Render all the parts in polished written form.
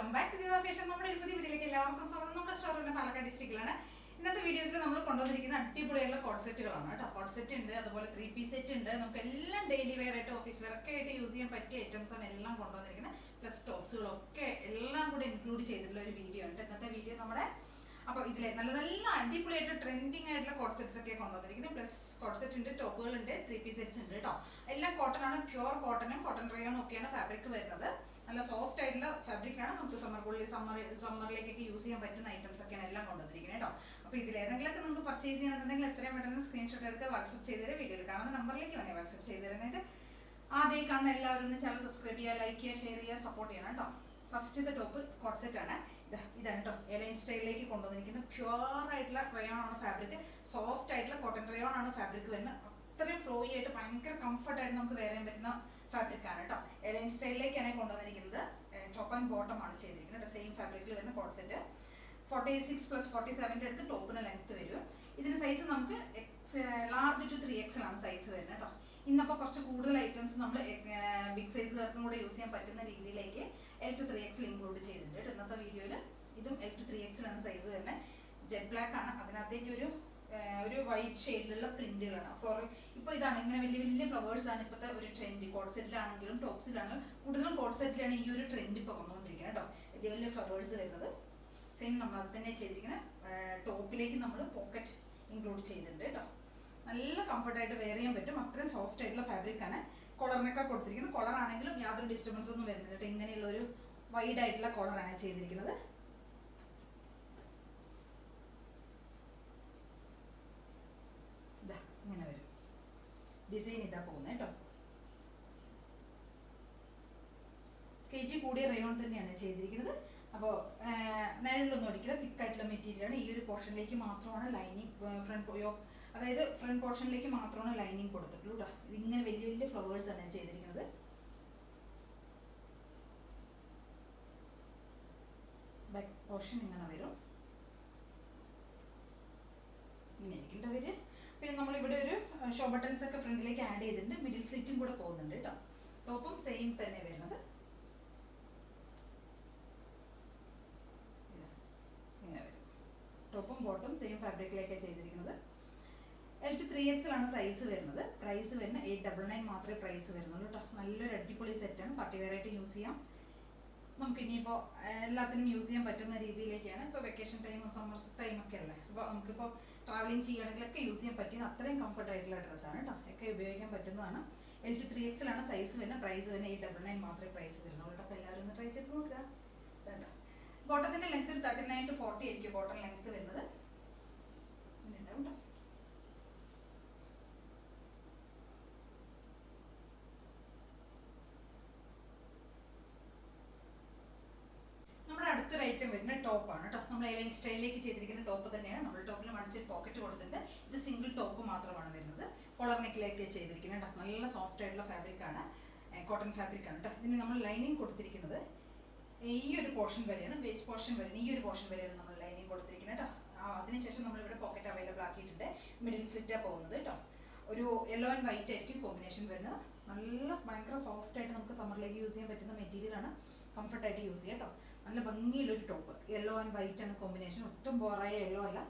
Welcome back to ദിവ fashion. നമ്മുടെ പുതിയ വീഡിയോയിലേക്ക് എല്ലാവർക്കും സ്വാഗതം. നമ്മുടെ സ്റ്റോറിന്റെ പാലക്കാട് ഡിസ്ട്രിക്റ്റിലാണ്. ഇന്നത്തെ വീഡിയോസിൽ നമ്മൾ കൊണ്ടുവന്നിരിക്കുന്ന അടിപൊളിയുള്ള കോഡ് സെറ്റുകളാണ് കേട്ടോ. കോഡ് സെറ്റ് ഉണ്ട്, അതുപോലെ 3 പീസ് സെറ്റ് ഉണ്ട്. നമുക്ക് എല്ലാം ഡെയിലി വെയർ ആയിട്ട് ഓഫീസ് വെയർ ഒക്കെ ആയിട്ട് യൂസ് ചെയ്യാൻ പറ്റിയ ഐറ്റംസ് ആണ് എല്ലാം കൊണ്ടുവന്നിരിക്കുന്നത്. പ്ലസ് ടോപ്സുകളൊക്കെ എല്ലാം കൂടെ ഇൻക്ലൂഡ് ചെയ്തിട്ടുള്ള ഒരു വീഡിയോ ഉണ്ട് ഇന്നത്തെ വീഡിയോ നമ്മുടെ. അപ്പോൾ ഇതിലെ നല്ല നല്ല അടിപൊളിയായിട്ട് ട്രെൻഡിങ് ആയിട്ടുള്ള കോഡ് സെറ്റ്സ് ഒക്കെ കൊണ്ടുവന്നിരിക്കുന്നത്. പ്ലസ് കോഡ് സെറ്റ് ഉണ്ട്, ടോപ്പുകളുണ്ട്, 3 പീസ് സെറ്റ്സ് ഉണ്ട് കേട്ടോ. എല്ലാം കോട്ടൺ ആണ്, പ്യുവർ കോട്ടണും കോട്ടൺ റയോണും ഒക്കെയാണ് ഫാബ്രിക് വരുന്നത്. നല്ല സോഫ്റ്റ് ആയിട്ടുള്ള ഫാബ്രിക് ആണ്. നമുക്ക് സമ്മറിലേക്കൊക്കെ യൂസ് ചെയ്യാൻ പറ്റുന്ന ഐറ്റംസ് ഒക്കെയാണ് എല്ലാം കൊണ്ടുവന്നിരിക്കുന്നത് കേട്ടോ. അപ്പോൾ ഇതിൽ ഏതെങ്കിലുമൊക്കെ നിങ്ങൾക്ക് പർച്ചേസ് ചെയ്യണമെന്നുണ്ടെങ്കിൽ എത്രയും പെട്ടെന്ന് സ്ക്രീൻഷോട്ട് എടുക്കുക, വാട്സപ്പ് ചെയ്തുതരാം. വീഡിയോയിൽ കാണുന്ന നമ്പറിലേക്ക് വേണേൽ വാട്സപ്പ് ചെയ്ത് തരാനായിട്ട്. ആദ്യം കാണുന്ന എല്ലാവരും ചാനൽ സബ്സ്ക്രൈബ് ചെയ്യുക, ലൈക്ക് ചെയ്യുക, ഷെയർ ചെയ്യുക, സപ്പോർട്ട് ചെയ്യണം കേട്ടോ. ഫസ്റ്റത്തെ ടോപ്പ് കോഡ് സെറ്റ് ആണ്. ഇതാണ് കേട്ടോ, എലൈൻ സ്റ്റൈലിലേക്ക് കൊണ്ടുവന്നിരിക്കുന്ന പ്യുവർ ആയിട്ടുള്ള റയോൺ ആണ് ഫാബ്രിക്. സോഫ്റ്റ് ആയിട്ടുള്ള കോട്ടൺ റയോൺ ആണ് ഫാബ്രിക് വരുന്നത്. അത്രയും ഫ്ലോയി ആയിട്ട് ഭയങ്കര കംഫർട്ടായിട്ട് നമുക്ക് വെയർ ചെയ്യാൻ പറ്റുന്ന ഫാബ്രിക് ആണ് കേട്ടോ. എലൈൻ സ്റ്റൈലിലേക്കാണ് കൊണ്ടുവന്നിരിക്കുന്നത്. ടോപ്പ് ആൻഡ് ബോട്ടം ആണ് ചെയ്തിരിക്കുന്നത്. സെയിം ഫാബ്രിക്കിൽ വരുന്ന കോഡ് സെറ്റ് 46+47 അടുത്ത് ടോപ്പിന് ലെങ്ത് വരും. ഇതിന് സൈസ് നമുക്ക് ലാർജ് ടു 3XL ആണ് സൈസ് വരുന്നത് കേട്ടോ. ഇന്നപ്പോൾ കുറച്ച് കൂടുതൽ ഐറ്റംസ് നമ്മൾ ബിഗ് സൈസുകാർക്കും കൂടെ യൂസ് ചെയ്യാൻ പറ്റുന്ന രീതിയിലേക്ക് L to 3XL ഇൻക്ലൂഡ് ചെയ്തിട്ടുണ്ട് ഇന്നത്തെ വീഡിയോയിൽ. ഇതും L to 3XL ആണ് സൈസ് വരുന്നത്. ജെറ്റ് ബ്ലാക്ക് ആണ്. അതിനകത്തേക്ക് ഒരു വൈറ്റ് ഷെയ്ഡിലുള്ള പ്രിന്റുകളാണ്. ഫ്ലോറൽ ഇപ്പോൾ ഇതാണ്, ഇങ്ങനെ വലിയ വലിയ ഫ്ലവേഴ്സ് ആണ് ഇപ്പോഴത്തെ ഒരു ട്രെൻഡ്. കോഡ് സെറ്റിലാണെങ്കിലും ടോപ്സിലാണെങ്കിലും കൂടുതലും കോഡ് സെറ്റിലാണ് ഈ ഒരു ട്രെൻഡ് ഇപ്പോൾ വന്നുകൊണ്ടിരിക്കുന്നത് കേട്ടോ. വലിയ വലിയ ഫ്ലവേഴ്സ് വരുന്നത്. സെയിം നമ്മൾ അത് തന്നെ ചെയ്തിരിക്കുന്നത്. ടോപ്പിലേക്ക് നമ്മൾ പോക്കറ്റ് ഇൻക്ലൂഡ് ചെയ്തിട്ടുണ്ട് കേട്ടോ. നല്ല കംഫർട്ടായിട്ട് വെയർ ചെയ്യാൻ പറ്റും. അത്രയും സോഫ്റ്റ് ആയിട്ടുള്ള ഫാബ്രിക് ആണ്. കോളറിനൊക്കെ കൊടുത്തിരിക്കുന്നത്. കോളർ ആണെങ്കിലും യാതൊരു ഡിസ്റ്റർബൻസ് ഒന്നും വരുന്നില്ല കേട്ടോ. ഇങ്ങനെയുള്ള ഒരു വൈഡ് ആയിട്ടുള്ള കോളറാണ് ചെയ്തിരിക്കുന്നത്. ഇതാ ഇങ്ങനെ വരും ഡിസൈൻ. ഇതാ പോകുന്നത് കേട്ടോ. kg കൂടിയ റയോൺ തന്നെയാണ് ചെയ്തിരിക്കുന്നത്. അപ്പോൾ നിഴലൊന്നും അടിക്കില്ല. തിക്കായിട്ടുള്ള മെറ്റീരിയലാണ്. ഈ ഒരു പോർഷനിലേക്ക് മാത്രമാണ് ലൈനിങ്, അതായത് ഫ്രണ്ട് പോർഷനിലേക്ക് മാത്രമാണ് ലൈനിങ് കൊടുത്തിട്ടുള്ളൂ കേട്ടോ. ഇതിങ്ങനെ വലിയ വലിയ ഫ്ലവേഴ്സ് ആണ് ചെയ്തിരിക്കുന്നത്. ബാക്ക് പോർഷൻ ഇങ്ങനെ വരും. ഇങ്ങനെ ഇരിക്കേണ്ട വര്. പിന്നെ നമ്മളിവിടെ ഒരു ഷോ ബട്ടൺസ് ഒക്കെ ഫ്രണ്ടിലേക്ക് ആഡ് ചെയ്തിട്ടുണ്ട്. മിഡിൽ സ്ലിറ്റും കൂടെ പോകുന്നുണ്ട് കേട്ടോ. ടോപ്പും സെയിം തന്നെ വരുന്നത്. ഇങ്ങനെ വരും. ടോപ്പും ബോട്ടും സെയിം ഫാബ്രിക്കിലേക്കാണ് ചെയ്തിരിക്കുന്നത്. L to 3XL ആണ് സൈസ് വരുന്നത്. പ്രൈസ് വരുന്നത് 899 മാത്രമേ പ്രൈസ് വരുന്നുള്ളൂ കേട്ടോ. നല്ലൊരു അടിപൊളി സെറ്റാണ്. പാർട്ടി വെയർ ആയിട്ട് യൂസ് ചെയ്യാം. നമുക്ക് ഇനിയിപ്പോൾ എല്ലാത്തിനും യൂസ് ചെയ്യാൻ പറ്റുന്ന രീതിയിലേക്കാണ്. ഇപ്പോൾ വെക്കേഷൻ ടൈമും സമ്മർ ടൈമൊക്കെ അല്ലേ. അപ്പോൾ നമുക്കിപ്പോൾ ട്രാവലിംഗ് ചെയ്യുകയാണെങ്കിലൊക്കെ യൂസ് ചെയ്യാൻ പറ്റിയ അത്രയും കംഫർട്ട് ആയിട്ടുള്ള ഡ്രസ്സാണ് കേട്ടോ. ഒക്കെ ഉപയോഗിക്കാൻ പറ്റുന്നതാണ്. L to 3XL ആണ് സൈസ് വരുന്നത്. പ്രൈസ് വരുന്നത് 899 മാത്രമേ പ്രൈസ് വരുന്നുള്ളൂ കേട്ടോ. അപ്പോൾ എല്ലാവരും ഒന്ന് ട്രൈ ചെയ്ത് നോക്കുക. കേട്ടോ, ബോട്ടത്തിൻ്റെ ലെങ്ത് 39 to 40 ആയിരിക്കും ബോട്ടം ലെങ്ത് വരുന്നത്. ഉണ്ടാവും കേട്ടോ. നമ്മുടെ അടുത്തൊരു ഐറ്റം വരുന്ന ടോപ്പാണ് കേട്ടോ. നമ്മൾ എലൈൻ സ്റ്റൈലിലേക്ക് ചെയ്തിരിക്കുന്ന ടോപ്പ് തന്നെയാണ്. നമ്മൾ ടോപ്പിൽ മടിച്ചിട്ട് പോക്കറ്റ് കൊടുത്തിട്ടുണ്ട്. ഇത് സിംഗിൾ ടോപ്പ് മാത്രമാണ് വരുന്നത്. കോളർ നെക്കിലേക്ക് ചെയ്തിരിക്കുന്നത് കേട്ടോ. നല്ല സോഫ്റ്റ് ആയിട്ടുള്ള ഫാബ്രിക് ആണ്, കോട്ടൺ ഫാബ്രിക് ആണ് കേട്ടോ. ഇതിന് നമ്മൾ ലൈനിങ് കൊടുത്തിരിക്കുന്നത് ഈ ഒരു പോർഷൻ വരെയാണ്. വേസ്റ്റ് പോർഷൻ വരെയാണ്. ഈ ഒരു പോർഷൻ വരെയാണ് നമ്മൾ ലൈനിങ് കൊടുത്തിരിക്കുന്നത് കേട്ടോ. അതിനുശേഷം നമ്മളിവിടെ പോക്കറ്റ് അവൈലബിൾ ആക്കിയിട്ടുണ്ട്. മിഡിൽ സ്ലിറ്റാണ് പോകുന്നത് കേട്ടോ. ഒരു യെല്ലോ ആൻഡ് വൈറ്റ് ആയിരിക്കും കോമ്പിനേഷൻ വരുന്നത്. നല്ല ഭയങ്കര സോഫ്റ്റ് ആയിട്ട് നമുക്ക് സമ്മറിലേക്ക് യൂസ് ചെയ്യാൻ പറ്റുന്ന മെറ്റീരിയലാണ്. കംഫർട്ടായിട്ട് യൂസ് ചെയ്യാം കേട്ടോ. നല്ല ഭംഗിയുള്ളൊരു ടോപ്പ്. യെല്ലോ ആൻഡ് വൈറ്റ് ആണ് കോമ്പിനേഷൻ. ഒട്ടും ബോറായ യെല്ലോ അല്ല.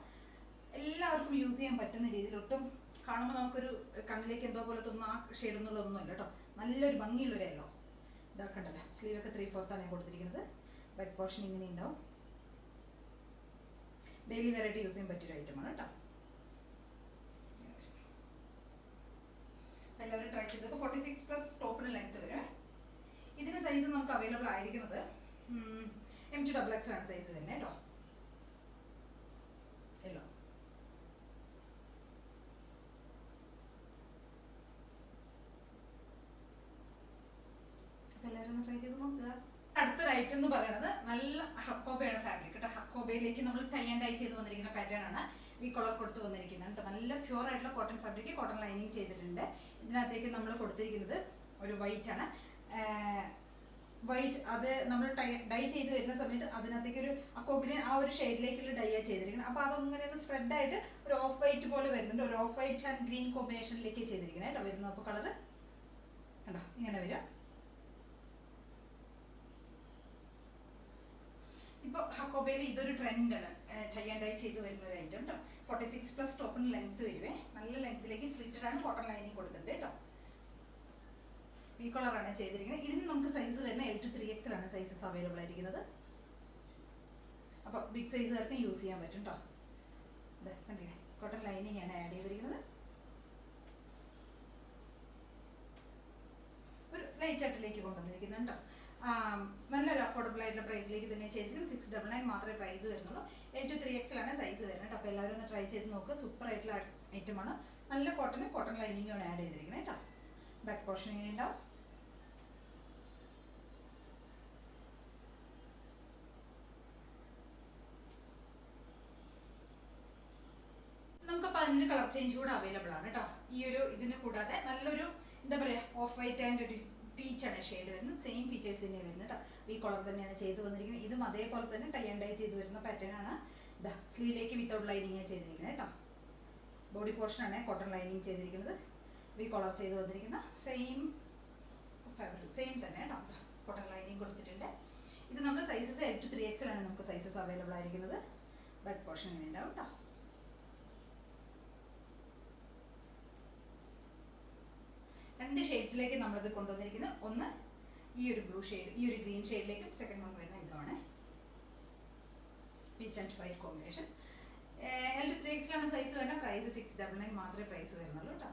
എല്ലാവർക്കും യൂസ് ചെയ്യാൻ പറ്റുന്ന രീതിയിൽ, ഒട്ടും കാണുമ്പോൾ നമുക്കൊരു കണ്ണിലേക്ക് എന്തോ പോലെ തോന്നുന്ന ആ ഷെയ്ഡൊന്നുള്ളതൊന്നുമല്ല കേട്ടോ. നല്ലൊരു ഭംഗിയുള്ളൊരു യെല്ലോ. ഇതാക്കണ്ടല്ലോ. സ്ലീവൊക്കെ 3/4 ആണ് കൊടുത്തിരിക്കുന്നത്. ബാക്ക് പോർഷൻ ഇങ്ങനെ ഉണ്ടാവും. ഡെയിലി വെറൈറ്റി യൂസ് ചെയ്യാൻ പറ്റിയൊരു ഐറ്റമാണ് കേട്ടോ. എല്ലാവരും ട്രൈ ചെയ്തപ്പോൾ 46+ ടോപ്പിന് ലെങ്ത് വരും. ഇതിന് സൈസ് നമുക്ക് അവൈലബിൾ ആയിരിക്കുന്നത് M to XXL ആണ് സൈസ് വരുന്നത് കേട്ടോ. എല്ലോ അപ്പോൾ എല്ലാവരും ഒന്ന് ട്രൈ ചെയ്ത് നോക്കുക. അടുത്തൊരു ഐറ്റം എന്ന് പറയുന്നത് നല്ല ഹക്കോബയാണ് ഫാബ്രിക് കേട്ടോ. ഹക്കോബയിലേക്ക് നമ്മൾ ടൈ ആൻഡ് ഡൈ ചെയ്ത് വന്നിരിക്കുന്ന പാറ്റേൺ ആണ്. ഈ കളർ കൊടുത്ത് വന്നിരിക്കുന്നത് കേട്ടോ. നല്ല പ്യുവർ ആയിട്ടുള്ള കോട്ടൺ ഫാബ്രിക്, കോട്ടൺ ലൈനിങ് ചെയ്തിട്ടുണ്ട്. ഇതിനകത്തേക്ക് നമ്മൾ കൊടുത്തിരിക്കുന്നത് ഒരു വൈറ്റ് ആണ്. വൈറ്റ് അത് നമ്മൾ ഡൈ ചെയ്ത് വരുന്ന സമയത്ത് അതിനകത്തേക്ക് ഒരു അക്കോബിനെ ആ ഒരു ഷെയ്ഡിലേക്കുള്ള ഡൈ ചെയ്തിരിക്കുന്നത്. അപ്പോൾ അതങ്ങനെ സ്പ്രെഡ് ആയിട്ട് ഒരു ഓഫ് വൈറ്റ് പോലെ വരുന്നുണ്ട്. ഒരു ഓഫ് വൈറ്റ് ആൻഡ് ഗ്രീൻ കോമ്പിനേഷനിലേക്ക് ചെയ്തിരിക്കുന്നത് കേട്ടോ വരുന്നത്. അപ്പോൾ കളർ കണ്ടോ ഇങ്ങനെ വരും. ഇപ്പോൾ ഹക്കോബയിൽ ഇതൊരു ട്രെൻഡാണ്, ടൈ ആൻഡ് ഡൈ ചെയ്ത് വരുന്ന ഒരു ഐറ്റം കേട്ടോ. 46+ ടോപ്പിന് ലെങ്ത് വരുവേ, നല്ല ലെങ്ത്തിലേക്ക് സ്ലിറ്റഡ് ആണ്, കോട്ടൺ ലൈനിങ് കൊടുത്തിട്ടുണ്ട് കേട്ടോ. വി കളറാണ് ചെയ്തിരിക്കുന്നത്. ഇതിന് നമുക്ക് സൈസ് വരുന്ന L to 3XL ആണ് സൈസസ് അവൈലബിൾ ആയിരിക്കുന്നത്. അപ്പോൾ ബിഗ് സൈസുകാർക്കും യൂസ് ചെയ്യാൻ പറ്റും കേട്ടോ. അതെ കണ്ടില്ലേ, കോട്ടൺ ലൈനിങ് ആണ് ആഡ് ചെയ്തിരിക്കുന്നത്. ഒരു ലൈറ്റ് ആയിട്ടിലേക്ക് കൊണ്ടുവന്നിരിക്കുന്നുണ്ടോ. നല്ലൊരു അഫോർഡബിൾ ആയിട്ടുള്ള പ്രൈസിലേക്ക് തന്നെ ചെയ്തിരിക്കുന്നത്. 699 മാത്രമേ പ്രൈസ് വരുന്നുള്ളൂ. L to 3XL ആണ് സൈസ് വരുന്നത് കേട്ടോ. അപ്പോൾ എല്ലാവരും ഒന്ന് ട്രൈ ചെയ്ത് നോക്കുക. സൂപ്പർ ആയിട്ടുള്ള ഐറ്റമാണ്. നല്ല കോട്ടൺ ലൈനിങ്ങാണ് ആഡ് ചെയ്തിരിക്കുന്നത് കേട്ടോ. ബാക്ക് പോർഷൻ ഇങ്ങനെ ഉണ്ടാവും. നമുക്ക് 15 കളർ ചേഞ്ച് കൂടെ അവൈലബിൾ ആണ് കേട്ടോ. ഈ ഒരു ഇതിന് കൂടാതെ നല്ലൊരു എന്താ പറയുക ഓഫ് വൈറ്റ് ആൻഡ് ഒരു പീച്ചാണ് ഷെയ്ഡ് വരുന്നത്. സെയിം ഫീച്ചേഴ്സ് തന്നെയാണ് വരുന്നത് കേട്ടോ. ഈ കളർ തന്നെയാണ് ചെയ്ത് വന്നിരിക്കുന്നത്. ഇതും അതേപോലെ തന്നെ ടൈ ആൻഡ് ഡൈ ചെയ്ത് വരുന്ന പാറ്റേൺ ആണ്. ഇതാ സ്ലീവിലേക്ക് വിത്തൗട്ട് ലൈനിങ് ചെയ്തിരിക്കുന്നത് കേട്ടോ. ബോഡി പോർഷനാണ് കോട്ടൺ ലൈനിങ് ചെയ്തിരിക്കുന്നത്. വി കോളർ ചെയ്ത് വന്നിരിക്കുന്ന സെയിം ഫാബ്രിക് സെയിം തന്നെ കേട്ടോ. കോട്ടൺ ലൈനിങ് കൊടുത്തിട്ടുണ്ട്. ഇത് നമ്മൾ സൈസസ് L to 3XL ആണ് നമുക്ക് സൈസസ് അവൈലബിൾ ആയിരിക്കുന്നത്. ബാക്ക് പോർഷൻ ഇങ്ങനെ ഉണ്ടാവും കേട്ടോ. രണ്ട് ഷെയ്ഡ്സിലേക്ക് നമ്മളിത് കൊണ്ടുവന്നിരിക്കുന്നത്. ഒന്ന് ഈ ഒരു ബ്ലൂ ഷെയ്ഡ്, ഈ ഒരു ഗ്രീൻ ഷെയ്ഡിലേക്കും സെക്കൻഡ് വൺ വരുന്ന ഇതാണ് peach and white combination. L to 3XL ആണ് സൈസ് വരുന്നത്. പ്രൈസ് 699 മാത്രമേ പ്രൈസ് വരുന്നുള്ളൂ കേട്ടോ.